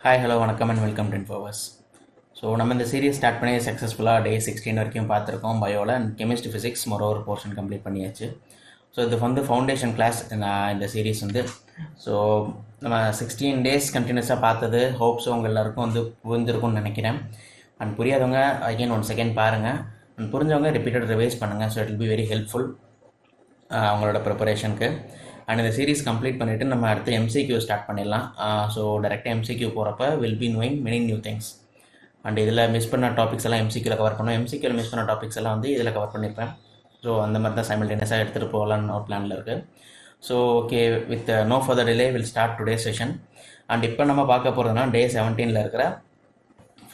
Hi hello வணக்கம் and welcome to இன்ஃபோவர்ஸ். So நம்ம இந்த சீரிஸ் ஸ்டார்ட் பண்ணி சக்ஸஸ்ஃபுல்லாக டே 16 வரைக்கும் பார்த்துருக்கோம். பயோவில் அண்ட் கெமிஸ்ட்ரி ஃபிசிக்ஸ் ஒரு போர்ஷன் கம்ப்ளீட் பண்ணியாச்சு. ஸோ இது ஃபவுண்டேஷன் கிளாஸ் இந்த சீரிஸ் ஸோ நம்ம 16 டேஸ் கண்டினியூஸாக பார்த்தது ஹோப்ஸோ உங்கள் எல்லாருக்கும் புரிஞ்சிருக்கும்னு நினைக்கிறேன். அண்ட் புரியாதவங்க அகைன் 1 செகண்ட் பாருங்கள். அண்ட் புரிஞ்சவங்க ரிப்பீட்டட் ரிவைஸ் பண்ணுங்கள். So it will be very helpful அவங்களோட ப்ரிப்பரேஷனுக்கு. அண்ட் இந்த சீரிஸ் கம்ப்ளீட் பண்ணிவிட்டு நம்ம அடுத்து எம்சிக்யூ ஸ்டார்ட் பண்ணிடலாம். ஸோ டேரெக்டாக எம்சிக்யூ போகிறப்ப will be knowing many new things. And இதில் மிஸ் பண்ண டாபிக்ஸ் எல்லாம் எம்சிக்யூவில் கவர் பண்ணோம். எம்சிக்யூவில் மிஸ் பண்ண டாபிக்ஸ் எல்லாம் இதில் கவர் பண்ணியிருப்பேன். ஸோ அந்த மாதிரி தான் சைமல்டேனியஸாக எடுத்துகிட்டு போகலான்னு ஒரு பிளானில் இருக்குது. So okay, with no further delay will start today session. And இப்போ நம்ம பார்க்க போகிறதுனா டே 17 இருக்கிற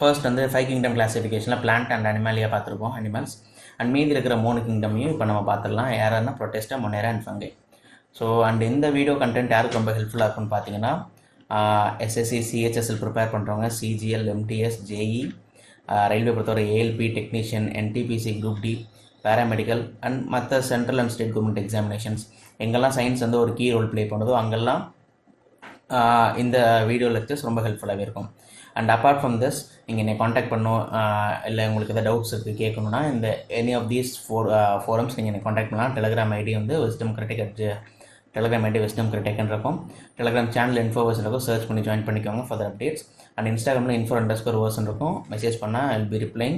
ஃபர்ஸ்ட் 5 கிங்டம் கிளாஸிஃபிகேஷனில் பிளான்ட் அண்ட் அனிமாலியாக பார்த்துருப்போம், அனிமல்ஸ். அண்ட் மீதி இருக்கிற 3 கிங்டமையும் இப்போ நம்ம பார்த்துடலாம். யாருன்னா protista, மொனேரா and fungi. So and இந்த வீடியோ கண்டென்ட் யாருக்கு ரொம்ப ஹெல்ப்ஃபுல்லாக இருக்குன்னு பார்த்தீங்கன்னா எஸ்எஸ்சி சிஹெச்எஸ்எல் ப்ரிப்பேர் பண்ணுறவங்க, சிஜிஎல், எம்டிஎஸ், ஜேஇ, ரயில்வே பொறுத்தவரை ALP technician, NTPC, group D, paramedical and மற்ற central and state government examinations எங்கெல்லாம் சயின்ஸ் ஒரு கீ ரோல் ப்ளே பண்ணுதோ அங்கெல்லாம் இந்த வீடியோ லெக்சர்ஸ் ரொம்ப ஹெல்ப்ஃபுல்லாகவே இருக்கும். அண்ட் அப்பார்ட் ஃப்ரம் திஸ், நீங்கள் என்னை காண்டாக்ட் பண்ணணும், இல்லை உங்களுக்கு எதாவது டவுட்ஸ் இருக்குது கேட்கணுன்னா இந்த எனி ஆஃப் தீஸ் ஃபோரம்ஸ் நீங்கள் என்னை காண்டாக்ட் பண்ணலாம். Telegram ID Wisdom Critic Telegram ID Wisdom கிரிட்டிக்னு இருக்கும். டெலிகிராம் சேனல் இன்ஃபோவர்ஸ் இருக்கும், சர்ச் பண்ணி ஜாயின் பண்ணிக்கோங்க ஃபார் அப்டேட்ஸ். அண்ட் இன்ஸ்டாகிராமில் info_verse இருக்கும். மெசேஜ் பண்ணால் ஐ வில் பி ரிப்ளைங்.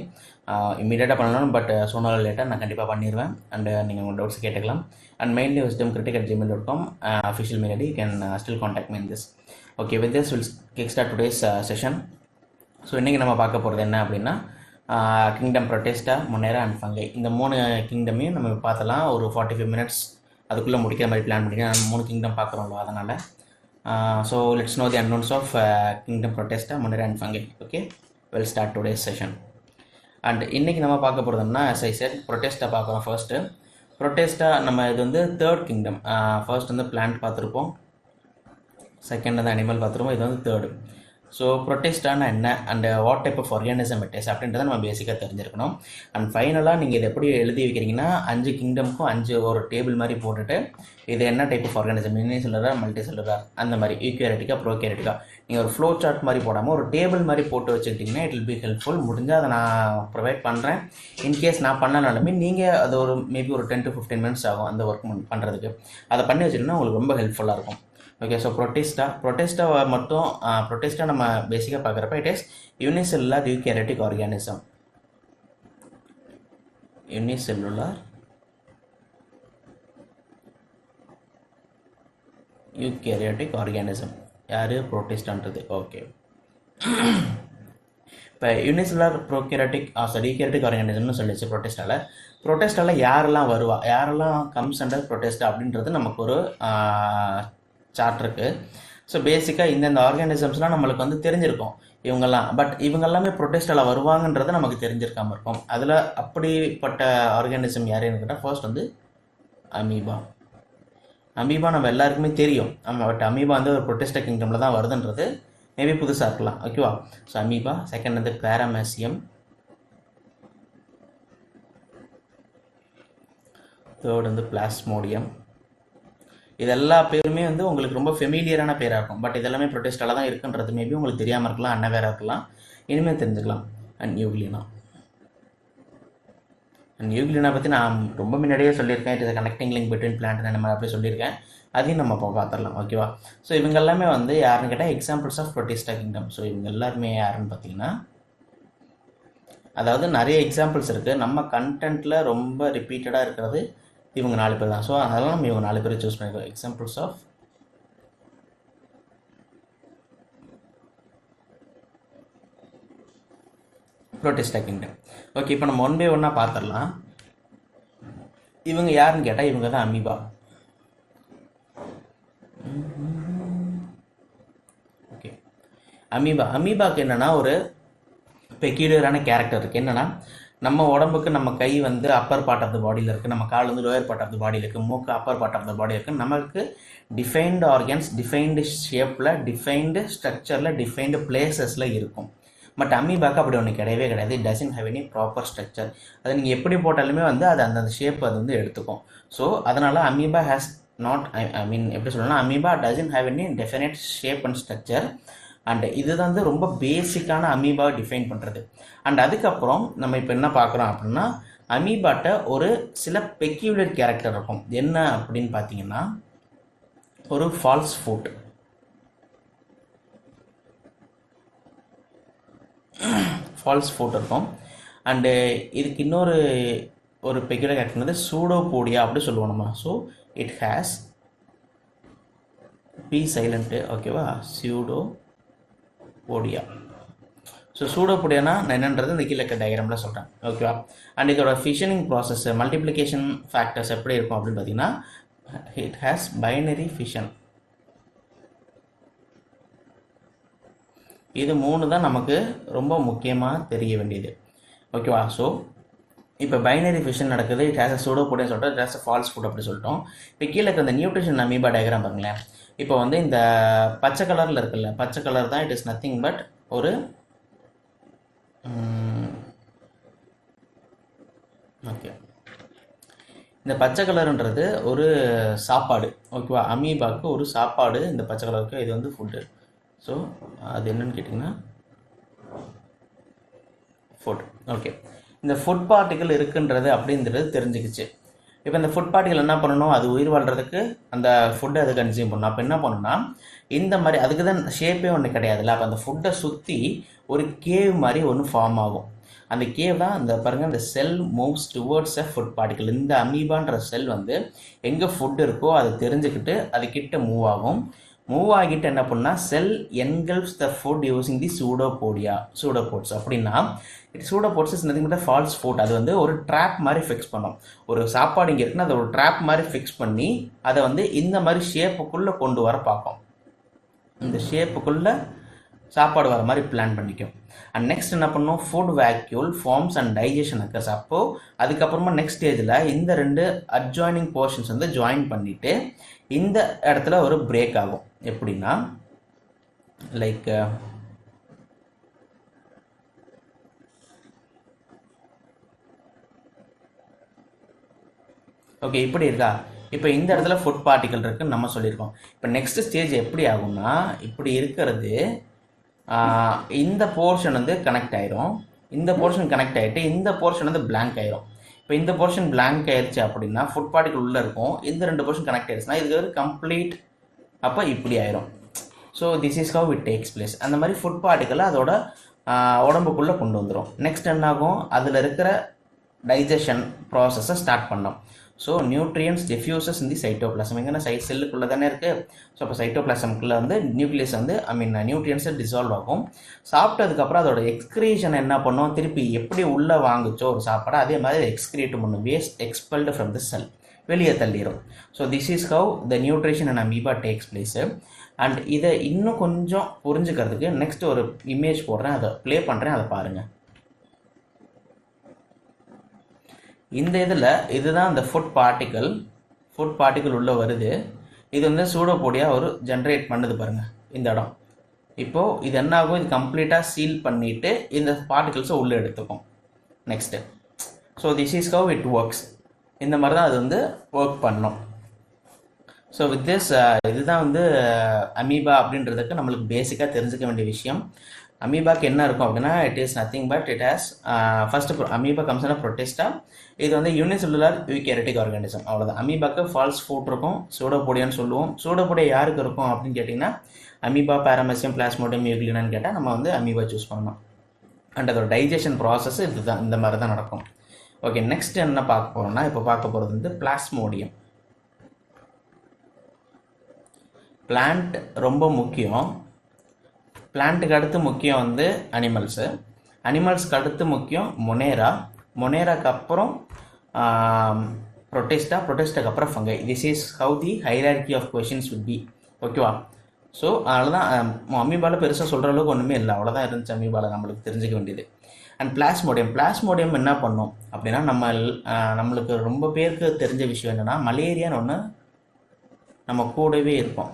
இமீடியட்டாக பண்ணணும், பட் சோனாலும் லேட்டாக நான் கண்டிப்பாக பண்ணிடுவேன். அண்ட் நீங்கள் உங்கள் டவுட்ஸ் கேட்டுக்கலாம். And mainly wisdomcritic@gmail.com official mail ID. You can still contact me in this. Okay, with this will kick start today's session. So இன்றைக்கி நம்ம பார்க்க போகிறது என்ன அப்படின்னா கிங்டம் ப்ரொட்டெஸ்டா, மொனேரா அண்ட் ஃபங்கை. இந்த 3 கிங்டமையும் நம்ம பார்த்தலாம். ஒரு 45 மினிட்ஸ் அதுக்குள்ளே முடிக்கிற மாதிரி பிளான் பண்ணிக்கிறேன். 3 கிங்டம் பார்க்குறோம்ல, அதனால். So let's know the unknowns of kingdom ப்ரொட்டெஸ்டா, மொனேரா and fungi. Okay, well start today's session. And இன்றைக்கி நம்ம பார்க்க போகிறதுனா as I said ப்ரொட்டெஸ்டா பார்க்குறோம். ஃபர்ஸ்ட்டு ப்ரொட்டெஸ்டா நம்ம இது தேர்ட் கிங்டம். ஃபர்ஸ்ட் பிளான்ட் பார்த்துருப்போம், செகண்ட் அனிமல் பார்த்துருப்போம், இது தேர்டு. ஸோ ப்ரொட்டெஸ்டானா என்ன and what type of organism it is அப்படின்றத நம்ம பேசிக்காக தெரிஞ்சிருக்கணும். அண்ட் ஃபைனலாக நீங்கள் இதை எப்படி எழுதி வைக்கிறீங்கன்னா 5 கிங்டமுக்கும் 5 ஒரு டேபிள் மாதிரி போட்டுட்டு இது என்ன type of organism, unicellular, multicellular, அந்த மாதிரி யூகேரியோட்டிக்கா, ப்ரோகேரியோட்டிக்கா நீங்கள் ஒரு ஃப்ளோ சார்ட் மாதிரி போடாமல் ஒரு டேபிள் மாதிரி போட்டு வச்சுக்கிட்டிங்கன்னா இட் வில் பி ஹெல்ப்ஃபுல். முடிஞ்சால் அதை நான் ப்ரொவைட் பண்ணுறேன். இன்கேஸ் நான் பண்ணனாலுமே நீங்கள் அது ஒரு மேபி ஒரு 10 to 15 மினிட்ஸ் ஆகும் அந்த ஒர்க் பண்ணுறதுக்கு. அதை பண்ணி வச்சுட்டிங்கன்னா உங்களுக்கு ரொம்ப ஹெல்ப்ஃபுல்லாக இருக்கும். ஓகே, ஸோ ப்ரொட்டெஸ்டா மட்டும் ப்ரொட்டெஸ்டா நம்ம பேசிக்காக பார்க்குறப்ப it is unicellular eukaryotic organism. Unicellular eukaryotic organism யார்? ப்ரொட்டெஸ்டான்றது. ஓகே, இப்போ யூனிசெல்லுலார் யூகேரியோட்டிக் ஆர்கானிசம்னு சொல்லிச்சு. ப்ரொட்டெஸ்டால யாரெல்லாம் வருவா, யாரெல்லாம் கம்ஸ் அண்டர் ப்ரொட்டெஸ்டா அப்படின்றது நமக்கு ஒரு சார்ட் இருக்குது. ஸோ பேசிக்காக இந்த ஆர்கானிசம்ஸ்லாம் நம்மளுக்கு தெரிஞ்சிருக்கும் இவங்கெல்லாம். பட் இவங்க எல்லாமே ப்ரொட்டெஸ்டால வருவாங்கன்றது நமக்கு தெரிஞ்சிருக்காமல் இருக்கும். அதில் அப்படிப்பட்ட ஆர்கானிசம் யாருன்னு கேட்டால் ஃபர்ஸ்ட் அமீபா. அமீபா நம்ம எல்லாருக்குமே தெரியும். பட் அமீபா ஒரு ப்ரொட்டெஸ்டா கிங்டமில் தான் வருதுன்றது மேபி புதுசாக இருக்கலாம். ஓகேவா? So amoeba. Second paramecium. Third plasmodium. இது எல்லா பேருமே உங்களுக்கு ரொம்ப ஃபெமிலியரான பேராக இருக்கும். பட் இதெல்லாமே ப்ரொட்டெஸ்டால தான் இருக்குன்றது மேபி உங்களுக்கு தெரியாமல் இருக்கலாம், அன்னவேராக இருக்கலாம். இனிமேல் தெரிஞ்சுக்கலாம். அண்ட் நியூக்ளினா பற்றி நான் ரொம்ப முன்னாடியே சொல்லியிருக்கேன். It is connecting link between plant நம்ம அப்படி சொல்லியிருக்கேன். அதையும் நம்ம இப்போ பார்த்துடலாம். ஓகேவா? ஸோ இவங்க எல்லாமே யாருன்னு கேட்டால் examples of protista kingdom. So இவங்க எல்லாருமே யாருன்னு பார்த்தீங்கன்னா, அதாவது நிறைய எக்ஸாம்பிள்ஸ் இருக்குது. நம்ம கண்டென்ட்டில் ரொம்ப ரிப்பீட்டடாக இருக்கிறது இவங்க 4 பேர் தான். ஸோ அதனால நம்ம இவங்க 4 பேரை சூஸ் பண்ணிக்கிறோம். Examples of protista kingdom. Okay, இப்போ நம்ம 1 by 1 பார்த்துடலாம். இவங்க யாருன்னு கேட்டால் இவங்க தான் அமீபா. ஓகே, அமீபாக்கு என்னென்னா ஒரு பெக்யூலியரான கேரக்டர் இருக்குது. என்னென்னா, நம்ம உடம்புக்கு நம்ம கை அப்பர் பார்ட் ஆஃப் த பாடியில் இருக்குது, நம்ம கால் லோயர் பார்ட் ஆஃப் த பாடியில் இருக்குது, மூக்கு அப்பர் பார்ட் ஆஃப் த பாடி இருக்குது. நமக்கு டிஃபைன்டு ஆர்கன்ஸ் டிஃபைன்டு ஷேப்பில், டிஃபைன்டு ஸ்ட்ரக்சரில், டிஃபைன்டு பிளேசஸில் இருக்கும். பட் அமீபாக்கு அப்படி ஒன்று கிடையவே கிடையாது. It doesn't have any proper structure. அது நீங்கள் எப்படி போட்டாலுமே அது அந்த ஷேப் அது எடுத்துக்கும். ஸோ அதனால் அமீபா ஹேஸ் நாட், ஐ மீன் எப்படி சொல்லணும்னா, amoeba doesn't have any definite shape and structure. And இதுதான் வந்து ரொம்ப பேசிக்கான அமீபா டிஃபைன் பண்ணுறது. அண்ட் அதுக்கப்புறம் நம்ம இப்போ என்ன பார்க்குறோம் அப்படின்னா, அமீபாட்ட ஒரு சில பெக்யூலர் கேரக்டர் இருக்கும். என்ன அப்படின்னு பார்த்தீங்கன்னா, ஒரு ஃபால்ஸ் ஃபுட், இருக்கும். அண்டு இதுக்கு இன்னொரு ஒரு பெக்யூலர் கேரக்டர் வந்து சூடோபோடியா அப்படி சொல்லுவோம் நம்ம. So it has B silent, ஓகேவா, சூடோபோடியா. ஸோ சூடோபோடியானா என்னன்றது இந்த கீழே இருக்க டயக்ராமில் சொல்கிறேன், ஓகேவா. அண்ட் இதோட ஃபிஷனிங் ப்ராசஸ், மல்டிப்ளிகேஷன் ஃபேக்டர்ஸ் எப்படி இருக்கும் அப்படின்னு பார்த்தீங்கன்னா, இட் ஹேஸ் பைனரி ஃபிஷன். இது 3 தான் நமக்கு ரொம்ப முக்கியமாக தெரிய வேண்டியது, ஓகேவா. ஸோ இப்போ பைனரி ஃபிஷன் நடக்குது, இட் ஹேஸ் அ சூடோபோடியான்னு சொல்லிட்டு, it has a false food அப்படி சொல்லிட்டோம். இப்போ கீழே இருக்க இந்த நியூட்ரிஷன் அமீபா டயக்ராம் பாருங்களேன். இப்போ வந்து இந்த பச்சை கலரில் இருக்குல்ல, பச்சை கலர் தான் இட் இஸ் நத்திங் பட் ஒரு ஓகே, இந்த பச்சை கலருன்றது ஒரு சாப்பாடு, ஓகேவா. அமீபாவுக்கு ஒரு சாப்பாடு இந்த பச்சை கலருக்கு, இது வந்து ஃபுட்டு. ஸோ அது என்னன்னு கேட்டிங்கன்னா ஃபுட், ஓகே. இந்த ஃபுட் பார்ட்டிக்கல் இருக்குன்றது அப்படின்றது தெரிஞ்சுக்கிச்சு. இப்போ இந்த ஃபுட் பார்ட்டிக்கல் என்ன பண்ணணும், அது உயிர் வாழ்கிறதுக்கு அந்த ஃபுட்டை அது கன்சியூம் பண்ணணும். அப்போ என்ன பண்ணணும்னா, இந்த மாதிரி அதுக்கு தான் ஷேப்பே ஒன்று கிடையாதுல்ல. அப்போ அந்த ஃபுட்டை சுற்றி ஒரு கேவ் மாதிரி ஒன்று ஃபார்ம் ஆகும். அந்த கேவ் தான் இந்த பாருங்கள், இந்த cell moves towards a food particle. இந்த அமீபான்ற செல் வந்து எங்கே ஃபுட் இருக்கோ அதை தெரிஞ்சுக்கிட்டு அது கிட்ட மூவ் ஆகும். மூவ் ஆகிட்டு என்ன பண்ணால், செல் என்கல்ப்ஸ் the food using the pseudopods. அப்படின்னா pseudopods is nothing but false foot. அது வந்து ஒரு ட்ராப் மாதிரி ஃபிக்ஸ் பண்ணும். ஒரு சாப்பாடு இங்கே இருக்குன்னா அதை ஒரு ட்ராப் மாதிரி ஃபிக்ஸ் பண்ணி அதை வந்து இந்த மாதிரி ஷேப்புக்குள்ளே கொண்டு வர பார்க்கும். இந்த ஷேப்புக்குள்ளே சாப்பாடு வர மாதிரி பிளான் பண்ணிக்கும். அண்ட் நெக்ஸ்ட் என்ன பண்ணும், food vacuole forms and digestion occurs. அப்போது அதுக்கப்புறமா நெக்ஸ்ட் ஸ்டேஜில் இந்த 2 அட்ஜாயினிங் போர்ஷன்ஸ் வந்து ஜாயின் பண்ணிவிட்டு இந்த இடத்துல ஒரு பிரேக் ஆகும். எப்படின்னா, லைக் ஓகே இப்படி இருக்கா. இப்போ இந்த இடத்துல ஃபுட் பார்ட்டிக்கல் இருக்குன்னு நம்ம சொல்லியிருக்கோம். இப்போ நெக்ஸ்ட் ஸ்டேஜ் எப்படி ஆகும்னா, இப்படி இருக்கிறது இந்த போர்ஷன் வந்து கனெக்ட் ஆயிரும், இந்த போர்ஷன் கனெக்ட் ஆகிட்டு இந்த போர்ஷன் வந்து பிளாங்க் ஆயிரும். இப்போ இந்த போர்ஷன் பிளாங்க் ஆயிடுச்சு அப்படின்னா ஃபுட் பார்ட்டிக்கல் உள்ளே இருக்கும், இந்த 2 போர்ஷன் கனெக்ட் ஆயிடுச்சுன்னா இதுக்கு ஒரு கம்ப்ளீட், அப்போ இப்படி ஆயிரும். So this is how it takes place. அந்த மாதிரி ஃபுட் பார்ட்டிக்கலை அதோட உடம்புக்குள்ளே கொண்டு வந்துடும். நெக்ஸ்ட் என்னாகும், அதில் இருக்கிற டைஜஷன் ப்ராசஸை ஸ்டார்ட் பண்ணோம். ஸோ நியூட்ரியன்ஸ் டிஃப்யூசஸ் இந்த சைட்டோபிளாசம். எங்கன்னா செல்லுக்குள்ளே தானே இருக்குது. ஸோ அப்போ சைட்டோபிளாசம்குள்ளே வந்து நியூக்ளியஸ் வந்து நியூட்ரியன்ஸை டிசால்வ் ஆகும். சாப்பிட்டதுக்கப்புறம் அதோட எக்ஸ்கிரீஷன் என்ன பண்ணும், திருப்பி எப்படி உள்ளே வாங்குச்சோ ஒரு சாப்பாடை அதே மாதிரி எக்ஸ்கிரீட் பண்ணும். Waste expelled from the cell, வெளியே தள்ளிடும். So this is how the nutrition and amoeba takes place. And இதை இன்னும் கொஞ்சம் புரிஞ்சுக்கிறதுக்கு நெக்ஸ்ட் ஒரு இமேஜ் போடுறேன், அதை ப்ளே பண்ணுறேன், அதை பாருங்கள். இந்த இதில் இதுதான் அந்த ஃபுட் பார்ட்டிக்கல் உள்ளே வருது. இது வந்து சூடோபோடியா ஒரு ஜென்ரேட் பண்ணுது பாருங்கள் இந்த இடம். இப்போது இது என்ன ஆகும், இது கம்ப்ளீட்டாக சீல் பண்ணிவிட்டு இந்த பார்ட்டிகல்ஸை உள்ளே எடுத்துக்கும் next. So this is how it works. இந்த மாதிரி தான் அது வந்து ஒர்க் பண்ணும். ஸோ வித் திஸ் இதுதான் வந்து அமீபா அப்படின்றதுக்கு நம்மளுக்கு பேசிக்காக தெரிஞ்சுக்க வேண்டிய விஷயம். அமீபாக்கு என்ன இருக்கும் அப்படின்னா, it is nothing but it has first amoeba கம்ஸ்னா ப்ரொட்டிஸ்டா. இது வந்து யூனிசெல்லுலர் யூகேரியோட்டிக் ஆர்கானிசம், அவ்வளோதான். அமீபாக்கு ஃபால்ஸ் ஃபுட் இருக்கும், சூடோபோடியான்னு சொல்லுவோம். சூடோபோடியா யாருக்கு இருக்கும் அப்படின்னு கேட்டிங்கன்னா, அமீபா, பாராமெசியம், பிளாஸ்மோடியம், யூக்ளினான்னு கேட்டால் நம்ம வந்து அமீபா சூஸ் பண்ணணும். அண்ட் அதோட டைஜஷன் ப்ராசஸ் இதுதான், இந்த மாதிரி தான் நடக்கும். ஓகே, நெக்ஸ்ட் என்ன பார்க்க போகிறோம்னா, இப்போ பார்க்க போகிறது வந்து பிளாஸ்மோடியம். பிளான்ட் ரொம்ப முக்கியம். பிளான்ட்டுக்கு அடுத்து முக்கியம் வந்து அனிமல்ஸ்க்கு அடுத்து முக்கியம் மொனேராக்கு அப்புறம் ப்ரொட்டிஸ்டாக்கு அப்புறம் Fungi. This is how the hierarchy of questions would be, ஓகேவா. ஸோ அதனால தான் அமீபால பெருசாக சொல்கிற அளவுக்கு ஒன்றுமே இல்லை, அவ்வளோதான் இருந்துச்சு அமீபால நம்மளுக்கு தெரிஞ்சுக்க வேண்டியது. அண்ட் பிளாஸ்மோடியம் என்ன பண்ணும் அப்படின்னா, நம்மளுக்கு ரொம்ப பேருக்கு தெரிஞ்ச விஷயம் என்னென்னா, மலேரியான்னு ஒன்று நம்ம கூடவே இருப்போம்.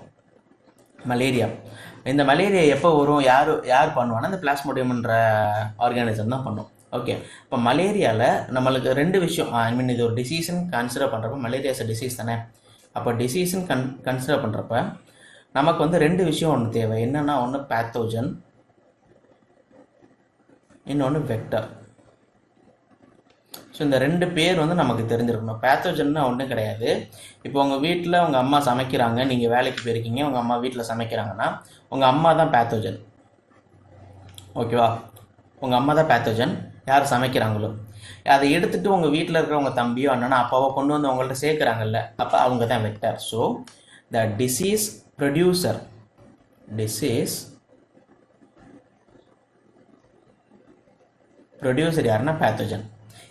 இந்த மலேரியா எப்போ வரும், யார் பண்ணுவான்னா இந்த பிளாஸ்மோடியம்ன்ற ஆர்கானிசம் தான் பண்ணும். ஓகே, இப்போ மலேரியாவில் நம்மளுக்கு 2 விஷயம், ஐ மீன் இது ஒரு டிசீஸ்ன்னு கன்சிடர் பண்ணுறப்ப, மலேரியாஸ் டிசீஸ் தானே. அப்போ டிசீஸ்ன்னு கன்சிடர் பண்ணுறப்ப நமக்கு வந்து ரெண்டு விஷயம் ஒன்று தேவை. என்னென்னா ஒன்று பேத்தோஜன், இன்னொன்று வெக்டர். ஸோ இந்த ரெண்டு பேர் வந்து நமக்கு தெரிஞ்சிருக்கணும். பேத்தோஜன்னா ஒன்றும் கிடையாது. இப்போ உங்கள் வீட்டில் உங்கள் அம்மா சமைக்கிறாங்க, நீங்கள் வேலைக்கு போயிருக்கீங்க, உங்கள் அம்மா வீட்டில் சமைக்கிறாங்கன்னா உங்கள் அம்மா தான் பேத்தோஜன். ஓகேவா? உங்கள் அம்மா தான் பேத்தோஜன். யார் சமைக்கிறாங்களோ அதை எடுத்துகிட்டு உங்கள் வீட்டில் இருக்கிற உங்கள் தம்பியோ அண்ணனோ அப்பாவோ கொண்டு வந்து உங்கள்கிட்ட சேர்க்குறாங்கல்ல, அப்போ அவங்க தான் vector. So the disease producer, யாருன்னா பேத்தோஜன்.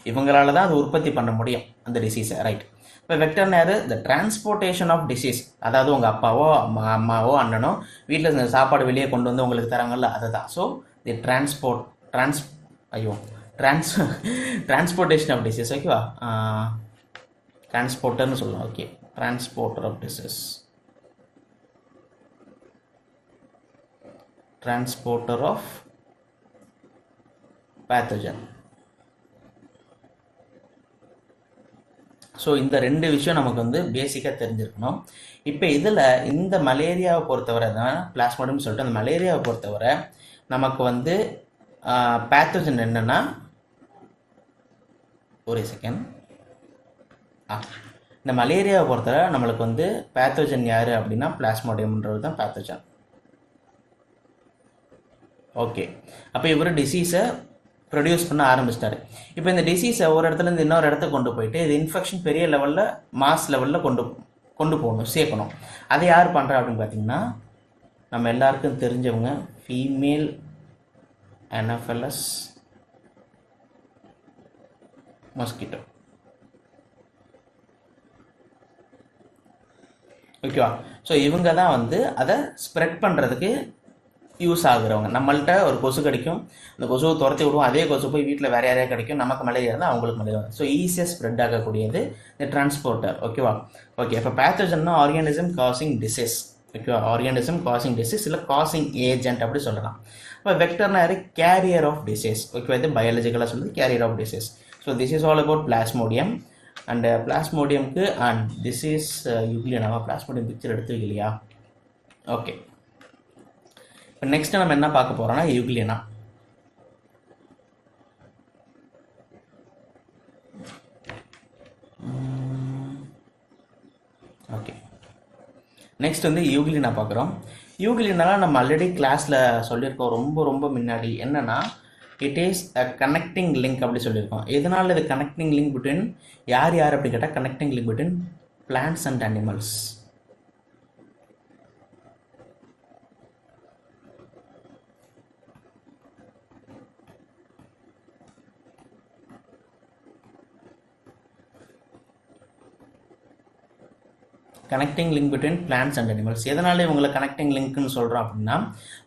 இவங்களால தான் அது உற்பத்தி பண்ண முடியும் அந்த டிசீஸை, ரைட்? இப்போ வெக்டர்னு யார்? த டிரான்ஸ்போர்ட்டேஷன் ஆஃப் டிசீஸ். அதாவது உங்கள் அப்பாவோ அம்மாவோ அண்ணனோ வீட்டில் சாப்பாடு வெளியே கொண்டு வந்து உங்களுக்கு தராங்கல்ல, அதுதான். So the transportation of disease. ஓகேவா? டிரான்ஸ்போர்ட்டர்னு சொல்லலாம். Okay, transporter of disease, transporter of pathogen. So இந்த ரெண்டு விஷயம் நமக்கு வந்து பேசிக்காக தெரிஞ்சிருக்கணும். இப்போ இதில் இந்த மலேரியாவை பொறுத்தவரை தான் பிளாஸ்மோடியம்னு சொல்லிட்டு, அந்த மலேரியாவை பொறுத்தவரை நமக்கு வந்து பேத்தோஜன் என்னென்னா, ஒரு செகண்ட், இந்த மலேரியாவை பொறுத்தவரை நம்மளுக்கு வந்து பேத்தோஜன் யார் அப்படின்னா பிளாஸ்மோடியம்ன்றது தான் பேத்தோஜன். ஓகே, அப்போ இவர் டிசீஸை ப்ரொடியூஸ் பண்ண ஆரம்பிச்சிட்டாரு. இப்போ இந்த டிசீஸை ஒரு இடத்துலேருந்து இன்னொரு இடத்துக்கு கொண்டு போயிட்டு இது இன்ஃபெக்ஷன் பெரிய லெவலில், மாஸ் லெவலில் கொண்டு போகணும், சேர்க்கணும். அதை யார் பண்ணுறா அப்படின்னு பார்த்தீங்கன்னா, நம்ம எல்லாருக்கும் தெரிஞ்சவங்க ஃபீமேல் அனஃபலஸ் மஸ்கிட்டோ. ஓகேவா? ஸோ இவங்க தான் வந்து அதை ஸ்ப்ரெட் பண்ணுறதுக்கு யூஸ் ஆகுறவங்க. நம்மள்கிட்ட ஒரு கொசு கிடைக்கும், அந்த கொசுவை துரத்தி விடுவோம், அதே கொசு போய் வீட்டில் வேறு யாரையா கிடைக்கும், நமக்கு மலேரியா இருந்தால் அவங்களுக்கு மலேரியா. ஸோ ஈஸியாக ஸ்ப்ரெட் ஆகக்கூடியது இந்த டிரான்ஸ்போர்ட்டர். ஓகேவா? ஓகே, இப்போ பேத்தோஜன்னா ஆர்கானிசம் காசிங் டிசீஸ். ஓகேவா? ஆர்கானிசம் காசிங் டிசீஸ் இல்லை காசிங் ஏஜென்ட் அப்படி சொல்லலாம். இப்போ வெக்டர்னா யார்? Carrier of disease. ஓகேவா? இது பயாலஜிக்கலாக சொல்லுது carrier of disease. So this is all about plasmodium. And பிளாஸ்மோடியம்க்கு அண்ட் திஸ் இஸ் யூக்ளினாவா? பிளாஸ்மோடியம் பிக்சர் எடுத்து வைக்கலையா? ஓகே, இப்போ நெக்ஸ்ட் நம்ம என்ன பார்க்க போகிறோம்னா யூக்ளினா. ஓகே, நெக்ஸ்ட் வந்து யூக்ளினா பார்க்குறோம். யூக்ளினாலாம் நம்ம ஆல்ரெடி கிளாஸில் சொல்லியிருக்கோம் ரொம்ப ரொம்ப முன்னாடி. என்னென்னா it is a connecting link அப்படி சொல்லியிருக்கோம். எதனால் இது கனெக்டிங் லிங்க் பிட்வீன் யார் அப்படி கேட்டால் connecting link between plants and animals. Connecting link between plants and animals. எதனால இவங்களை கனெக்டிங் லிங்க்னு சொல்கிறோம் அப்படின்னா,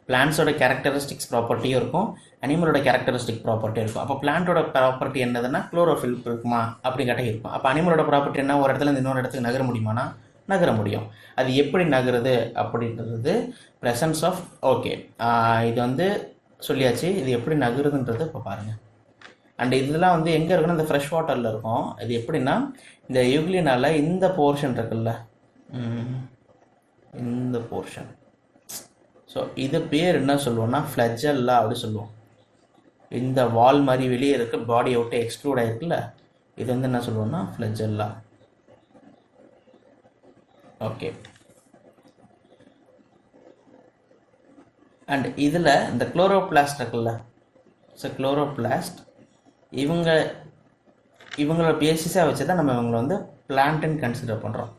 பிளான்ட்ஸோட கேரக்டரிஸ்டிக்ஸ் ப்ராப்பர்ட்டியும் இருக்கும், அனிமலோட கேரக்டரிஸ்டிக் ப்ராப்பர்ட்டி இருக்கும். அப்போ பிளான்ட்டோட ப்ராப்பர்ட்டி என்னதுன்னா குளோரோஃபில் இருக்குமா அப்படி கேட்டால் இருக்கும். அப்போ அனிமலோட ப்ராப்பர்ட்டி என்ன? ஒரு இடத்துல இன்னொரு இடத்துக்கு நகர முடியுமானா நகர முடியும். அது எப்படி நகருது அப்படின்றது ப்ரெசன்ஸ் ஆஃப். ஓகே, இது வந்து சொல்லியாச்சு. இது எப்படி நகருதுன்றது இப்போ பாருங்கள். அண்ட் இதெல்லாம் வந்து எங்கே இருக்குன்னா இந்த ஃப்ரெஷ் வாட்டரில் இருக்கும். இது எப்படின்னா இந்த யூக்ளினால இந்த போர்ஷன் இருக்குல்ல, இந்த போர்ஷன். ஸோ இது பேர் என்ன சொல்லுவோம்னா ஃப்ளஜெல்லா அப்படி சொல்லுவோம். இந்த வால் மாதிரி வெளியே இருக்க பாடியை விட்டு எக்ஸ்க்ளூட் ஆகிருக்குல்ல, இது வந்து என்ன சொல்லுவோம்னா ஃப்ளஜெல்லா. ஓகே, அண்ட் இதில் இந்த குளோரோபிளாஸ்ட் இருக்குல்ல, ஸோ குளோரோபிளாஸ்ட் இவங்களோட பேசிஸாக வச்சு தான் நம்ம இவங்களை வந்து பிளான்ட்டுன்னு கன்சிடர் பண்ணுறோம்.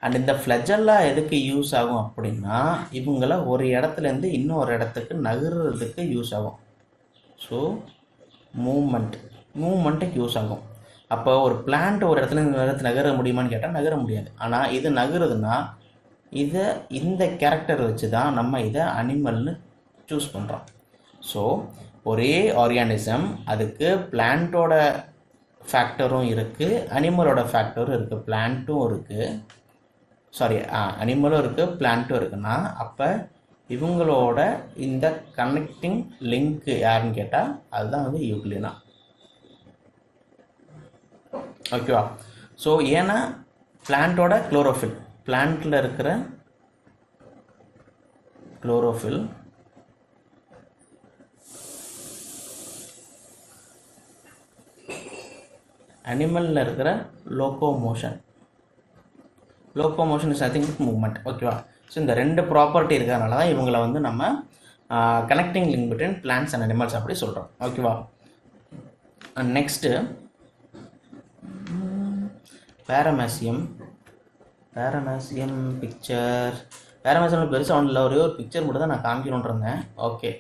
அண்ட் இந்த ஃப்ளஜெல்லா எதுக்கு யூஸ் ஆகும் அப்படின்னா, இவங்கள ஒரு இடத்துலேருந்து இன்னொரு இடத்துக்கு நகர்றதுக்கு யூஸ் ஆகும். ஸோ மூமெண்ட்டுக்கு யூஸ் ஆகும். அப்போ ஒரு பிளான்ட் ஒரு இடத்துல இந்த இடத்துல நகர முடியுமான்னு கேட்டால் நகர முடியாது. ஆனால் இது நகருதுன்னா இந்த கேரக்டர் வச்சு தான் நம்ம இதை அனிமல்னு சூஸ் பண்ணுறோம். ஸோ ஒரே ஆர்கானிசம், அதுக்கு பிளான்ட்டோட ஃபேக்டரும் இருக்குது, அனிமலோட ஃபேக்டரும் இருக்குது. பிளான்ட்டும் இருக்குது, அனிமலும் இருக்குது, பிளான்ட்டும் இருக்குன்னா அப்போ இவங்களோட இந்த கனெக்டிங் லிங்க் யாருன்னு கேட்டால் அதுதான் வந்து யூக்ளினா. ஓகேவா? ஸோ ஏன்னா பிளான்ட்டோட குளோரோஃபில், பிளான்ட்டில் இருக்கிற குளோரோஃபில், அனிமலில் இருக்கிற locomotion. Locomotion is nothing but movement. ஓகேவா? ஸோ இந்த ரெண்டு ப்ராப்பர்ட்டி இருக்கிறதுனால தான் இவங்களை வந்து நம்ம connecting link between plants and animals அப்படி சொல்கிறோம். ஓகேவா? And next paramecium. Paramecium picture, பேரமேசியமில் பெருசாக ஒன்றும் இல்லை, ஒரே ஒரு பிக்சர் மட்டும் தான் நான் காமிக்கணுன்னு இருந்தேன். ஓகே,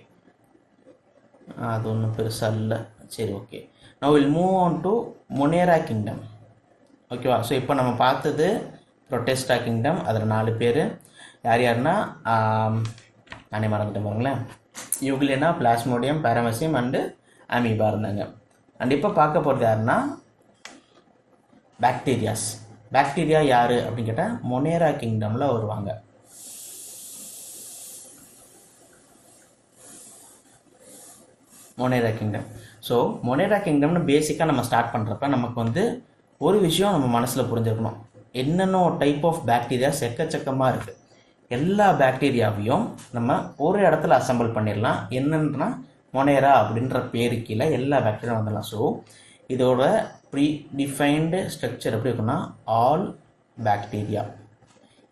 அது ஒன்றும் பெருசாக இல்லை. சரி, okay. Now will move on to மொனேரா kingdom. ஓகேவா? ஸோ இப்போ நம்ம பார்த்தது ப்ரொட்டெஸ்டா கிங்டம். அதில் 4 பேர் யார் யாருன்னா, நானே மறந்துட்டேன் பாருங்களேன், யூக்ளினா, பிளாஸ்மோடியம், பேரமேசியம் அண்டு அமீபா இருந்தாங்க. அண்ட் இப்போ பார்க்க போகிறது யாருன்னா பாக்டீரியாஸ். பாக்டீரியா யார் அப்படின்னு கேட்டால் மொனேரா கிங்டமில் வருவாங்க. மொனேரா கிங்டம். ஸோ மொனேரா கிங்டம்னு பேசிக்காக நம்ம ஸ்டார்ட் பண்ணுறப்ப நமக்கு வந்து ஒரு விஷயம் நம்ம மனசில் புரிஞ்சுக்கணும். என்னென்ன டைப் ஆஃப் பாக்டீரியாஸ் எக்கச்சக்கமாக இருக்குது. எல்லா பாக்டீரியாவையும் நம்ம ஒரு இடத்துல அசம்பிள் பண்ணிடலாம். என்னன்னா மொனேரா அப்படின்ற பேரு கீழே எல்லா பாக்டீரியா வந்துடலாம். ஸோ இதோட ப்ரீ டிஃபைன்டு ஸ்ட்ரக்சர் எப்படி இருக்குன்னா, ஆல் பாக்டீரியா,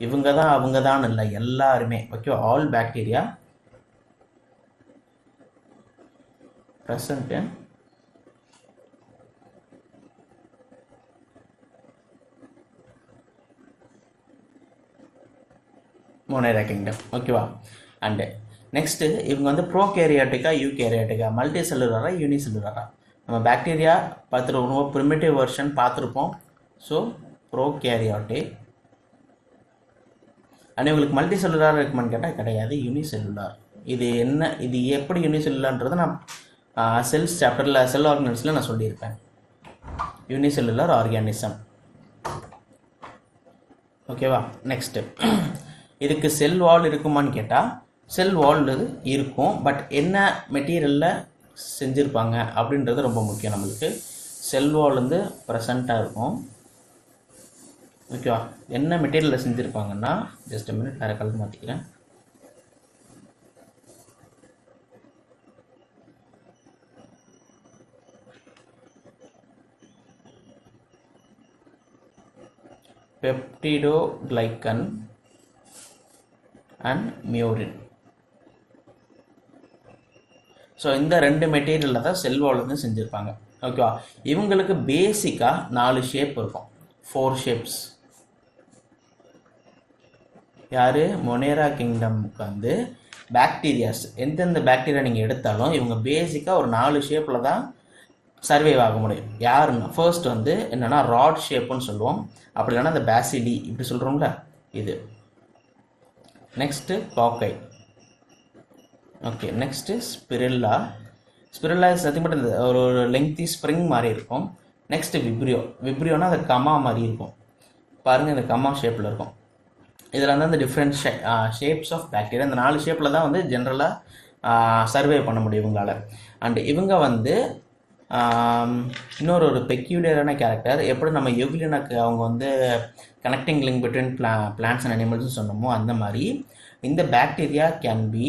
இவங்க தான் அவங்க தான் இல்லை, எல்லாருமே. Okay, all bacteria present in மொனேரா kingdom. ஓகேவா? அண்டு நெக்ஸ்ட்டு இவங்க வந்து ப்ரோகேரியாட்டிக்கா, யூகேரியாட்டிக்கா, மல்டி செல்லுலரா, யூனிசெல்லுலரா. நம்ம பாக்டீரியா பார்த்துருப்போம், ரொம்ப ப்ரிமிட்டிவ் வெர்ஷன் பார்த்துருப்போம். So prokaryotic. அண்ட் இவங்களுக்கு மல்டி செல்லுலார் இருக்குமான்னு கேட்டால் கிடையாது, யூனிசெல்லுலார். இது என்ன, இது எப்படி யூனிசெல்லுலார்ன்றதை நான் செல்ஸ் சாப்டரில், செல் ஆர்கனிசமில் நான் சொல்லியிருப்பேன். Unicellular organism. ஓகேவா? நெக்ஸ்ட்டு இதுக்கு செல் வால் இருக்குமான்னு கேட்டால் செல் வால் இருக்கும். பட் என்ன மெட்டீரியலில் செஞ்சுருப்பாங்க அப்படின்றது ரொம்ப முக்கியம் நம்மளுக்கு. செல் வால் வந்து ப்ரெசண்ட்டாக இருக்கும். ஓகேவா? என்ன மெட்டீரியலில் செஞ்சுருப்பாங்கன்னா, ஜஸ்ட் மினிட், வேறு கலர் மாற்றிக்கிறேன். பெப்டிடோகிளைக்கன் அண்ட் மியூரின். ஸோ இந்த 2 மெட்டீரியலில் தான் செல் வால் வந்து செஞ்சுருப்பாங்க. ஓகேவா? இவங்களுக்கு பேசிக்காக 4 ஷேப் இருக்கும், 4 ஷேப்ஸ். யார்? மொனேரா கிங்டமுக்கு வந்து பாக்டீரியாஸ், எந்தெந்த பாக்டீரியா நீங்கள் எடுத்தாலும் இவங்க பேசிக்காக ஒரு 4 ஷேப்பில் தான் சர்வைவ் ஆக முடியும். யாருன்னா, ஃபர்ஸ்ட் வந்து என்னென்னா ராட் ஷேப்புன்னு சொல்லுவோம், அப்படி இல்லைன்னா இந்த பேசிலி இப்படி சொல்கிறோம்ல, இது. Next cocci. Okay, next spirilla. Spirilla is nothing but இந்த ஒரு லெங்க்தி ஸ்ப்ரிங் மாதிரி இருக்கும். Next Vibrio. விப்ரியோனா அந்த கமா மாதிரி இருக்கும் பாருங்கள், இந்த கமா ஷேப்பில் இருக்கும். இதில் வந்து அந்த டிஃப்ரெண்ட் ஷேப்ஸ் ஆஃப் பாக்டீரியா, இந்த 4 ஷேப்பில் தான் வந்து ஜென்ரலாக சர்வே பண்ண முடியும் இவங்களால். அண்டு இவங்க வந்து இன்னொரு பெக்யூலியரான கேரக்டர். எப்படி நம்ம யூக்ளினாக்கு அவங்க வந்து connecting link between plants and அனிமல்ஸ்னு சொன்னோமோ, அந்த மாதிரி இந்த bacteria can be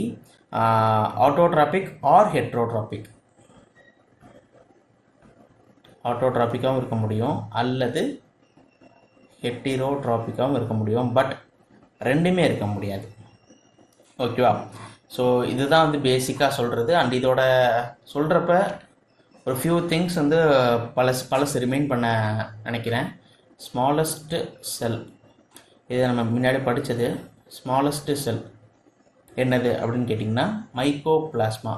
autotrophic or heterotrophic. ஆட்டோட்ராபிக்காகவும் இருக்க முடியும் அல்லது ஹெட்டிரோட்ராபிக்காகவும் இருக்க முடியும். பட் ரெண்டுமே இருக்க முடியாது. ஓகேவா? ஸோ இதுதான் வந்து பேசிக்காக சொல்கிறது. அண்ட் இதோட சொல்கிறப்ப ஒரு ஃபியூ திங்ஸ் வந்து பழசு ரிமைண்ட் பண்ண நினைக்கிறேன். ஸ்மாலஸ்ட் செல், இதை நம்ம முன்னாடி படித்தது. ஸ்மாலஸ்ட் செல் என்னது அப்படின்னு கேட்டிங்கன்னா மைக்கோபிளாஸ்மா.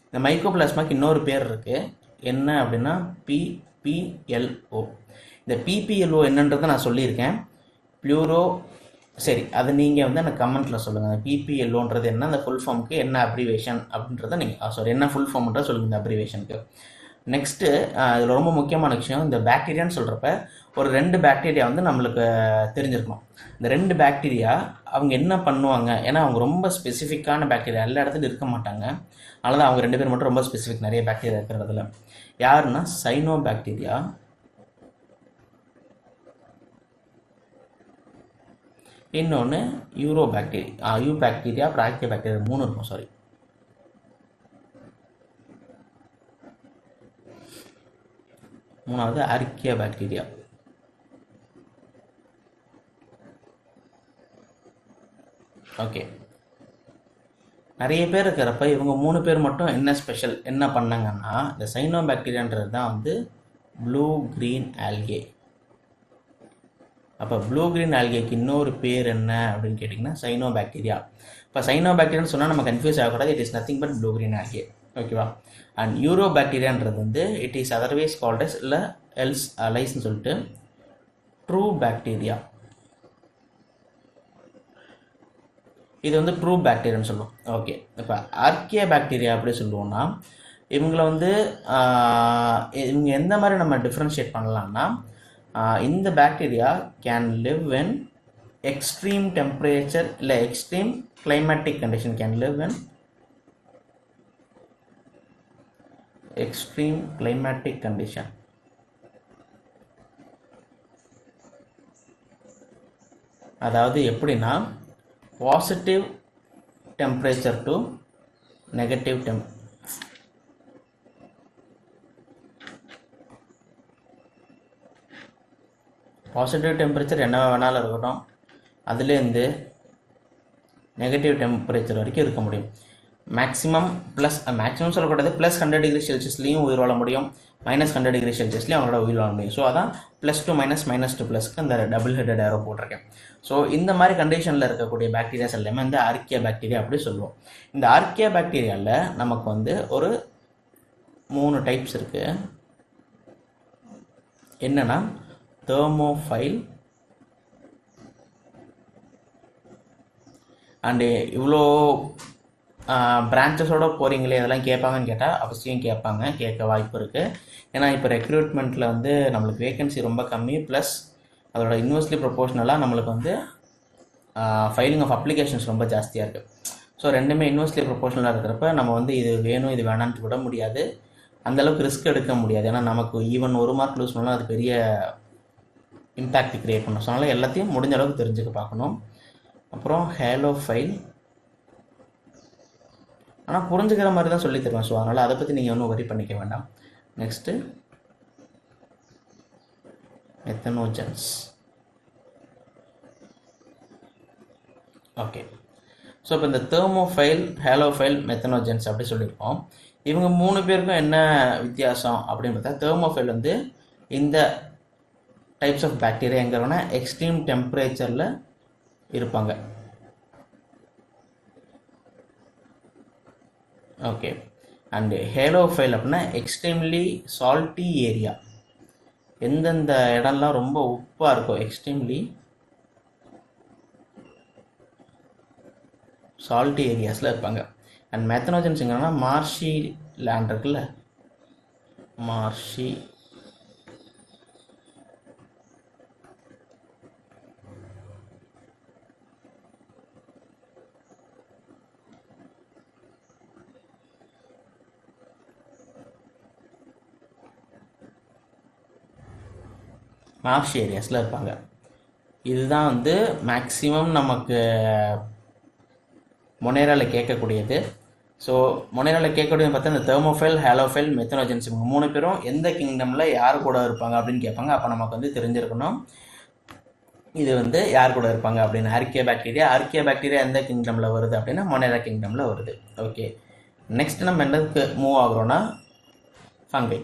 இந்த மைக்கோபிளாஸ்மாக்கு இன்னொரு பேர் இருக்குது, என்ன அப்படின்னா பிபிஎல்ஓ. இந்த பிபிஎல்ஓ என்னன்றதை நான் சொல்லியிருக்கேன். ப்ளூரோ, சரி, அது நீங்கள் வந்து எனக்கு கமெண்ட்டில் சொல்லுங்கள். அந்த பிபிஎல்ஓன்றது என்ன, அந்த ஃபுல் ஃபார்முக்கு என்ன அப்ரிவேஷன் அப்படின்றத நீங்கள் என்ன ஃபுல் ஃபார்ம்ன்ற சொல்லுங்கள் இந்த அப்ரிவேஷனுக்கு. நெக்ஸ்ட்டு இதில் ரொம்ப முக்கியமான விஷயம், இந்த பாக்டீரியான்னு சொல்கிறப்ப ஒரு 2 பாக்டீரியா வந்து நம்மளுக்கு தெரிஞ்சிருக்கணும். இந்த 2 பாக்டீரியா அவங்க என்ன பண்ணுவாங்க, ஏன்னா அவங்க ரொம்ப ஸ்பெசிஃபிக்கான பாக்டீரியா, எல்லா இடத்துலையும் இருக்க மாட்டாங்க. அதனால தான் அவங்க 2 பேர் மட்டும் ரொம்ப ஸ்பெசிஃபிக், நிறைய பாக்டீரியா இருக்கிறதுல. யாருன்னா சைனோ பாக்டீரியா, இன்னொன்று யூரோ பாக்டீரியா, யூ பாக்டீரியா, அப்புறம் ஆர்கியா பாக்டீரியா 3 இருக்கும். சாரி, மூணாவது ஆர்கியா பாக்டீரியா. ஓகே, நிறைய பேர் இருக்கிறப்ப இவங்க 3 பேர் மட்டும் என்ன ஸ்பெஷல் என்ன பண்ணாங்கன்னா, இந்த சைனோ பாக்டீரியான்றது தான் வந்து ப்ளூ கிரீன் ஆல்கே. அப்போ ப்ளூ கிரீன் ஆல்கேக்கு இன்னொரு பேர் என்ன அப்படின்னு கேட்டிங்கன்னா சைனோ பாக்டீரியா. இப்போ சைனோ பாக்டீரியான்னு சொன்னால் நம்ம கன்ஃபியூஸ் ஆகக்கூடாது. It is nothing but blue green algae. ஓகேவா? அண்ட் யூரோ பாக்டீரியான்றது வந்து இட் இஸ் அதர்வைஸ் கால்ட் இல்லை எல்ஸ் அலைஸ்ன்னு சொல்லிட்டு ட்ரூ பாக்டீரியா. இது வந்து ட்ரூ பாக்டீரியான்னு சொல்லுவோம். ஓகே, இப்போ ஆர்கியா பாக்டீரியா அப்படி சொல்லுவோம்னா இவங்களை வந்து இவங்க எந்த மாதிரி நம்ம டிஃப்ரென்ஷியேட் பண்ணலாம்னா, இந்த bacteria can live in extreme temperature இல்லை extreme climatic condition, can live in extreme climatic condition. அதாவது எப்படின்னா positive temperature to negative positive temperature என்ன வேணாலும் இருக்கட்டும், அதுலேருந்து நெகட்டிவ் டெம்பரேச்சர் வரைக்கும் இருக்க முடியும். மேக்ஸிமம் மேக்ஸிமம் சொல்லக்கூடாது, +100°C உயிர் வாழ முடியும், -100°C அவங்களோட உயிர் வாழ முடியும். ஸோ அதான் +2 -2 ப்ளஸ்க்கு அந்த டபுள் ஹெட்டட் ஏரோ போட்டிருக்கேன். ஸோ இந்த மாதிரி கண்டிஷனில் இருக்கக்கூடிய பாக்டீரியாஸ் எல்லாமே வந்து ஆர்கியா பாக்டீரியா அப்படி சொல்லுவோம். இந்த ஆர்கியா பாக்டீரியாவில் நமக்கு வந்து ஒரு 3 டைப்ஸ் இருக்குது. என்னென்னா தெர்மோஃபைல் அண்டு இவ்வளோ பிரான்ச்சஸோடு போகிறீங்களே இதெல்லாம் கேட்பாங்கன்னு கேட்டால் அவசியம் கேட்பாங்க, கேட்க வாய்ப்பு இருக்குது. ஏன்னா இப்போ ரெக்ரூட்மெண்ட்டில் வந்து நம்மளுக்கு வேகன்சி ரொம்ப கம்மி, ப்ளஸ் அதோட இன்வெர்ஸ்லி ப்ரொபோஷ்னலாக நம்மளுக்கு வந்து ஃபைலிங் ஆஃப் அப்ளிகேஷன்ஸ் ரொம்ப ஜாஸ்தியாக இருக்குது. ஸோ ரெண்டுமே இன்வெர்ஸ்லி ப்ரொபோஷ்னலாக இருக்கிறப்ப நம்ம வந்து இது வேணும் இது வேணான்ட்டு விட முடியாது, அந்தளவுக்கு ரிஸ்க் எடுக்க முடியாது. ஏன்னா நமக்கு ஈவன் 1 மார்க் லூஸ் பண்ணாலும் அது பெரிய இம்பேக்ட் க்ரியேட் பண்ணணும். ஸோ அதனால் எல்லாத்தையும் முடிஞ்ச அளவுக்கு தெரிஞ்சுக்க பார்க்கணும். அப்புறம் ஹேலோஃபைல், ஆனால் புரிஞ்சுக்கிற மாதிரி தான் சொல்லி தருவேன். ஸோ அதனால் அதை பற்றி நீங்கள் ஒன்றும் வரி பண்ணிக்க வேண்டாம். நெக்ஸ்ட்டு மெத்தனோஜன்ஸ். ஓகே, ஸோ இப்போ இந்த தெர்மோஃபைல், ஹேலோஃபைல், மெத்தனோஜன்ஸ் அப்படி சொல்லியிருக்கோம். இவங்க 3 பேருக்கும் என்ன வித்தியாசம் அப்படின்னு பார்த்தா, தெர்மோஃபைல் வந்து இந்த டைப்ஸ் ஆஃப் பாக்டீரியா எங்கே இருக்குன்னா எக்ஸ்ட்ரீம் டெம்பரேச்சரில் இருப்பாங்க. ஓகே, அண்டு ஹேலோஃபைல் அப்படின்னா எக்ஸ்ட்ரீம்லி சால்ட்டி ஏரியா, எந்தெந்த இடம்லாம் ரொம்ப உப்பாக இருக்கும் எக்ஸ்ட்ரீம்லி சால்ட்டி ஏரியாஸில் இருப்பாங்க. அண்ட் மெத்தனோஜன்ஸ் எங்கன்னா மார்ஷி லேண்ட் இருக்குல்ல, மார்ஷி ஏரியாஸில் இருப்பாங்க. இதுதான் வந்து மேக்ஸிமம் நமக்கு மொனேராவில் கேட்கக்கூடியது. ஸோ மொனேராவில் கேட்கக்கூடியது பார்த்தா இந்த தெர்மோஃபைல், ஹேலோஃபைல், மெத்தனோஜன்ஸ் இவங்க 3 பேரும் எந்த கிங்டமில் யார் கூட இருப்பாங்க அப்படின்னு கேட்பாங்க. அப்போ நமக்கு வந்து தெரிஞ்சிருக்கணும் இது வந்து யார் கூட இருப்பாங்க அப்படின்னு. ஆர்கியா பாக்டீரியா எந்த கிங்டமில் வருது அப்படின்னா மொனேரா கிங்டமில் வருது. ஓகே, நெக்ஸ்ட் நம்ம என்னதுக்கு மூவ் ஆகுறோன்னா ஃபங்கை.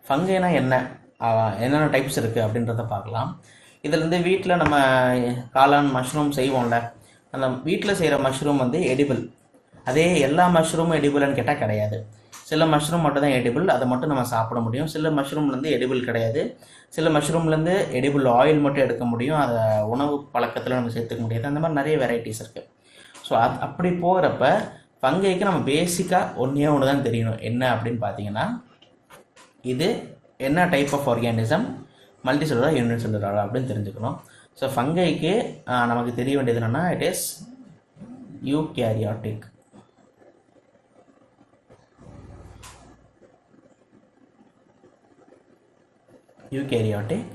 ஃபங்கைனா என்னென்ன டைப்ஸ் இருக்குது அப்படின்றத பார்க்கலாம். இதுலேருந்து வீட்டில் நம்ம காளான் மஷ்ரூம் செய்வோம்ல, அந்த வீட்டில் செய்கிற மஷ்ரூம் வந்து எடிபிள். அதே எல்லா மஷ்ரூமும் எடிபிள்னு கேட்டால் கிடையாது. சில மஷ்ரூம் மட்டும் தான் எடிபிள், அதை மட்டும் நம்ம சாப்பிட முடியும். சில மஷ்ரூம்லேருந்து எடிபிள் கிடையாது. சில மஷ்ரூம்லேருந்து எடிபிள் ஆயில் மட்டும் எடுக்க முடியும், அதை உணவு பழக்கத்தில் நம்ம சேர்த்துக்க முடியாது. அந்த மாதிரி நிறைய வெரைட்டிஸ் இருக்குது. ஸோ அப்படி போகிறப்ப ஃபங்கைக்கு நம்ம பேசிக்காக ஒன்று தான் தெரியணும். என்ன அப்படின்னு பார்த்தீங்கன்னா, இது என்ன டைப் ஆஃப் ஆர்கானிசம், மல்டிசெல்லுலரா யூனிசெல்லுலரா அப்படின்னு தெரிஞ்சுக்கணும். ஸோ ஃபங்கைக்கு நமக்கு தெரிய வேண்டியது என்னென்னா it is eukaryotic. Eukaryotic.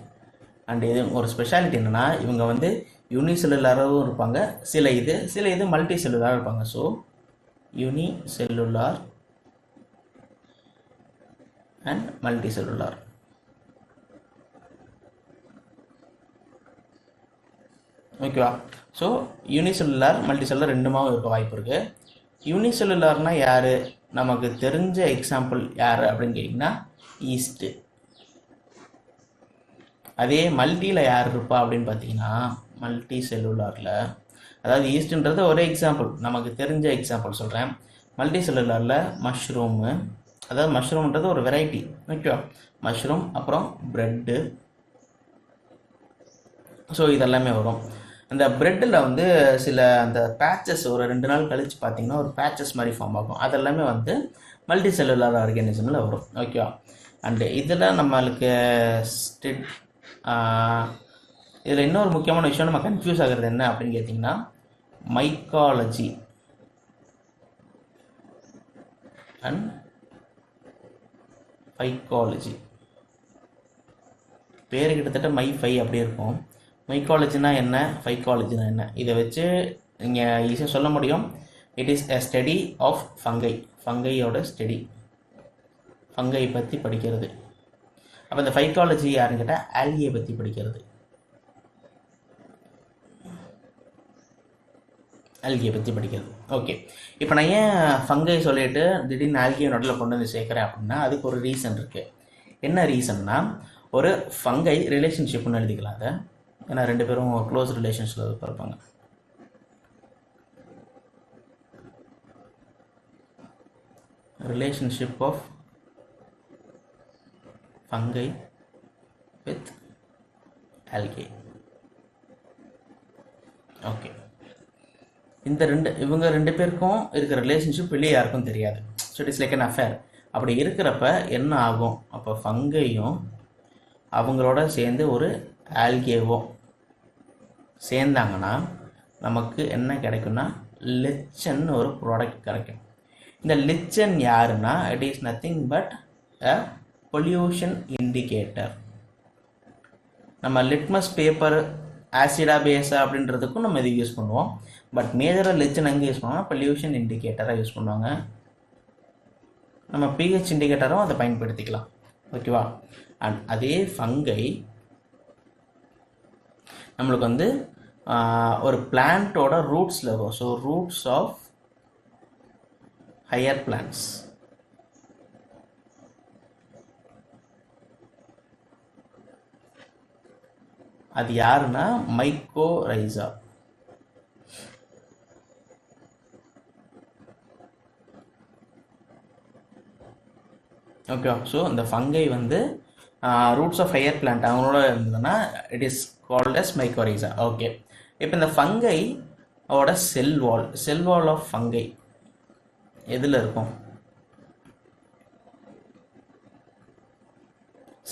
And இது ஒரு ஸ்பெஷாலிட்டி என்னென்னா இவங்க வந்து யூனிசெல்லுலாரும் இருப்பாங்க, சில இது மல்டி செல்லுலாரும் இருப்பாங்க. So unicellular and multi cellular. ஓகேவா? ஸோ யூனிசெல்லுலார் மல்டி செல்லுலார் ரெண்டுமாவும் இருக்க வாய்ப்பு இருக்குது. யூனிசெல்லுலார்னால் யார்? நமக்கு தெரிஞ்ச எக்ஸாம்பிள் யார் அப்படின்னு கேட்டிங்கன்னா ஈஸ்ட்டு. அதே மல்டியில் யார் இருப்பா அப்படின்னு பார்த்தீங்கன்னா மல்டி செல்லுலாரில், அதாவது ஈஸ்ட்ன்றது ஒரே எக்ஸாம்பிள், நமக்கு தெரிஞ்ச எக்ஸாம்பிள் சொல்கிறேன். மல்டி செல்லுலாரில் மஷ்ரூமு, அதாவது மஷ்ரூம்ன்றது ஒரு வெரைட்டி. ஓகேவா? மஷ்ரூம், அப்புறம் ப்ரெட்டு. ஸோ இதெல்லாமே வரும். அந்த ப்ரெட்டில் வந்து சில அந்த பேச்சஸ் ஒரு 2 நாள் கழித்து பார்த்தீங்கன்னா ஒரு பேச்சஸ் மாதிரி ஃபார்ம் ஆகும். அதெல்லாமே வந்து மல்டி செல்லுலார் ஆர்கானிசமில் வரும். ஓகேவா? அண்டு இதில் நம்மளுக்கு இதில் இன்னொரு முக்கியமான விஷயம் நம்ம கன்ஃபியூஸ் ஆகிறது என்ன அப்படின்னு கேட்டிங்கன்னா மைக்காலஜி அண்ட் ஃபைக்காலஜி. பேர் கிட்டத்தட்ட மை5 அப்படி இருக்கும். மைக்காலஜினா என்ன, ஃபைக்காலஜினா என்ன, இதை வச்சு நீங்கள் ஈஸியாக சொல்ல முடியும். It is a study of fungi. ஃபங்கையோட ஸ்டடி, ஃபங்கை பற்றி படிக்கிறது. அப்போ இந்த ஃபைக்காலஜி யாருன்னு கேட்டால் ஆல்கியை பற்றி படிக்கிறது. ஆல்கியை பற்றி படிக்கிறது. ஓகே, இப்போ நான் ஏன் ஃபங்கை சொல்லிட்டு திடீர்னு ஆல்கியை நடுவில் கொண்டு வந்து சேர்க்குறேன் அப்படின்னா அதுக்கு ஒரு ரீசன் இருக்குது. என்ன ரீசன்னா ஒரு ஃபங்கை ரிலேஷன்ஷிப்னு எழுதிக்கலாம் அதை, ஏன்னா 2 பேரும் க்ளோஸ் ரிலேஷன்ஷிப்பில் இருப்பாங்க. Relationship of fungi with algae. Okay, இவங்க 2 பேருக்கும் இருக்கிற ரிலேஷன்ஷிப் வெளியே யாருக்கும் தெரியாது. So it is like an affair. அப்படி இருக்கிறப்ப என்ன ஆகும், அப்போ ஃபங்கையும் அவங்களோட சேர்ந்து ஒரு ஆல்கேவும் சேர்ந்தாங்கன்னா நமக்கு என்ன கிடைக்கும்னா லிச்சன் ஒரு ப்ராடக்ட் கிடைக்கும். இந்த லிச்சன் யாருன்னா it is nothing but a pollution indicator. நம்ம லிட்மஸ் பேப்பர் ஆசிடா பேஸா அப்படின்றதுக்கும் நம்ம இது யூஸ் பண்ணுவோம். பட் மேஜராக லிச்சன் எங்கே யூஸ் பண்ணுவோம்னா பொல்யூஷன் இண்டிகேட்டராக யூஸ் பண்ணுவாங்க. நம்ம பிஹெச் இண்டிகேட்டரும் அதை பயன்படுத்திக்கலாம். ஓகேவா? அண்ட் அதே ஃபங்கை நம்மளுக்கு வந்து ஒரு பிளான்ட்டோட ரூட்ஸில் இருக்கும். So roots of higher plants. அது யாருன்னா மைக்கோரைசா. ஓகே, ஸோ இந்த ஃபங்கை வந்து ரூட்ஸ் ஆஃப் ஹையர் பிளான்ட் அவங்களோட இருந்ததுன்னா it is called as mycorrhiza. Okay, இப்போ இந்த ஃபங்கை ஓட செல் வால் ஆஃப் ஃபங்கை எதில் இருக்கும்?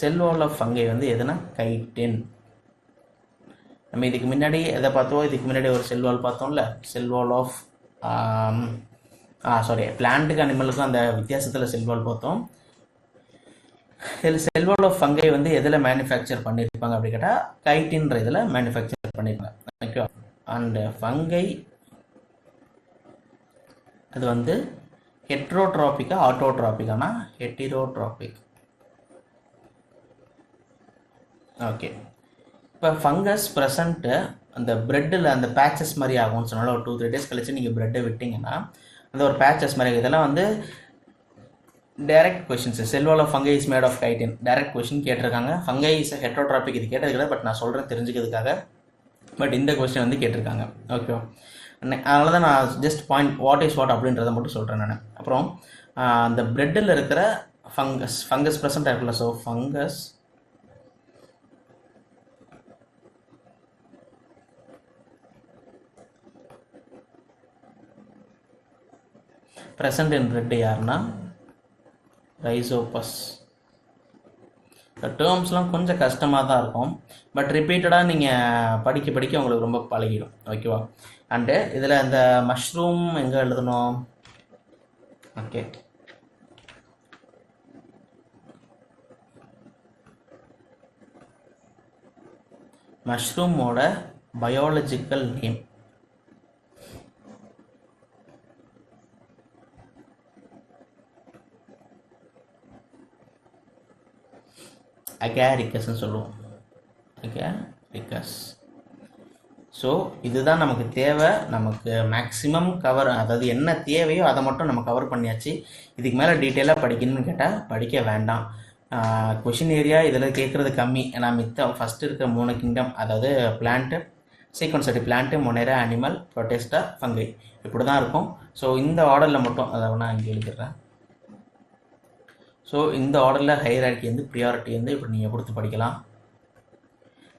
செல் வால் ஆஃப் ஃபங்கை வந்து எதுனா கைட்டின். நம்ம இதுக்கு முன்னாடி எதை பார்த்தோம், இதுக்கு முன்னாடி ஒரு செல் வால் பார்த்தோம்ல, செல் வால் ஆஃப் பிளான்ட்டுக்கு அனிமலுக்கும் அந்த வித்தியாசத்தில் செல் வால் பார்த்தோம். இதில் செல் வால் ஆஃப் ஃபங்கை வந்து எதில் மேனுஃபேக்சர் பண்ணியிருப்பாங்க அப்படி கேட்டால் கைட்டின்ற இதில் மேனுஃபேக்சர் பண்ணியிருப்பாங்க. ஓகே, அண்ட் ஃபங்கை அது வந்து ஹெட்ரோட்ராபிக்கா ஆட்டோட்ராபிக்கானா ஹெட்டிரோட்ராபிக். ஓகே, இப்போ ஃபங்கஸ் ப்ரெசண்ட்டு அந்த ப்ரெட்டில் அந்த பேச்சஸ் மாதிரி ஆகும்னு சொன்னாலும் ஒரு 2-3 days கழிச்சு நீங்கள் ப்ரெட்டை விட்டிங்கன்னா அந்த ஒரு பேச்சஸ் மாதிரி ஆகும். இதெல்லாம் வந்து direct questions. Cell wall of fungi is made of chitin direct question கேட்டிருக்காங்க. ஃபங்கை இஸ் ஹெட்ரோட்ராபிக் இது கேட்டது கிடையாது, பட் நான் சொல்கிறேன் தெரிஞ்சுக்கிறதுக்காக. பட் இந்த கொஸ்டின் வந்து கேட்டிருக்காங்க. ஓகேவா? அதனால தான் நான் just point what is what அப்படின்றத மட்டும் சொல்கிறேன் நான். அப்புறம் அந்த ப்ரெட்டில் இருக்கிற ஃபங்கஸ் ப்ரெசண்ட்டாக இருக்குல்ல, ஸோ ஃபங்கஸ் ப்ரெசண்ட் இன் பிரெட் யாருன்னா ரைசோபஸ். இந்த டேர்ம்ஸ்லாம் கொஞ்சம் கஷ்டமாக தான் இருக்கும், பட் ரிப்பீட்டடாக நீங்கள் படிக்க படிக்க உங்களுக்கு ரொம்ப பழகிடும். ஓகேவா? அண்டு இதில் இந்த மஷ்ரூம் எங்கே எழுதணும்? ஓகே, மஷ்ரூமோட பயாலஜிக்கல் நேம். அகாரிக்கஸ்ன்னு சொல்லுவோம். அகாரிக்கஸ். ஸோ இதுதான் நமக்கு தேவை. நமக்கு மேக்ஸிமம் கவர், அதாவது என்ன தேவையோ அதை மட்டும் நம்ம கவர் பண்ணியாச்சு. இதுக்கு மேலே டீட்டெயிலாக படிக்கணும்னு கேட்டால் படிக்க வேண்டாம். கொஷின் ஏரியா இதில் கேட்குறது கம்மி. ஏன்னா ஃபஸ்ட்டு இருக்கிற 3 கிங்டம், அதாவது பிளான்ட்டு, சீக்வன்சரி plant, monera, animal, protista, fungi, இப்படி தான் இருக்கும். ஸோ இந்த ஆர்டரில் மட்டும் அதை நான் இங்கே எழுதிடுறேன். ஸோ இந்த ஆர்டரில் ஹையரார்கி வந்து ப்ரியாரிட்டி வந்து இப்படி நீங்கள் கொடுத்து படிக்கலாம்.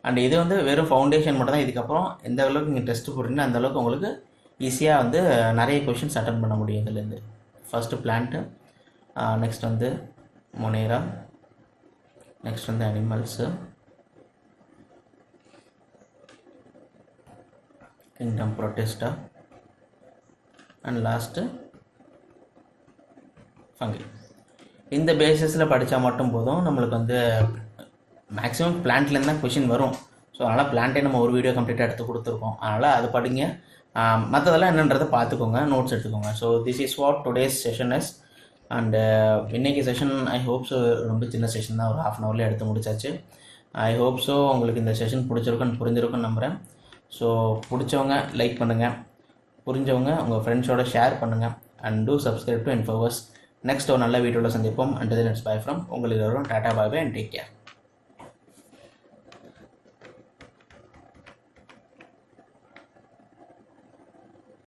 அண்ட் இது வந்து வெறும் ஃபவுண்டேஷன் மட்டும் தான். இதுக்கப்புறம் எந்த அளவுக்கு நீங்கள் டெஸ்ட்டு போடுறீங்கன்னா அந்த அளவுக்கு உங்களுக்கு ஈஸியாக வந்து நிறைய கொஷின்ஸ் அட்டன் பண்ண முடியும் இதுலேருந்து. ஃபஸ்ட்டு பிளான்ட்டு, நெக்ஸ்ட் வந்து மொனேரா, நெக்ஸ்ட் வந்து animals, kingdom protista, and last fungi. இந்த பேசிஸில் படித்தா மட்டும் போதும். நம்மளுக்கு வந்து மேக்ஸிமம் பிளான்ட்லேருந்து தான் கொஷின் வரும். ஸோ அதனால் பிளான்ட்டே நம்ம ஒரு வீடியோ கம்ப்ளீட்டாக எடுத்து கொடுத்துருக்கோம். அதனால் அது படிங்க. மற்றதெல்லாம் என்னன்றதை பார்த்துக்கோங்க, நோட்ஸ் எடுத்துக்கோங்க. So this is what today's session is. And இன்றைக்கி செஷன் ஐ ஹோப் ஸோ ரொம்ப சின்ன செஷன் தான், ஒரு 1/2 hourலேயே எடுத்து முடிச்சாச்சு. ஐ ஹோப் ஸோ உங்களுக்கு இந்த செஷன் பிடிச்சிருக்குன்னு புரிஞ்சிருக்குன்னு நம்புகிறேன். ஸோ பிடிச்சவங்க லைக் பண்ணுங்கள், புரிஞ்சவங்க உங்கள் ஃப்ரெண்ட்ஸோட ஷேர் பண்ணுங்கள். And do subscribe to Infoverse. Next ஒரு நல்ல வீடியோவில் சந்திப்போம். And then it's bye from உங்களுக்கு டாட்டா, bye bye and take care.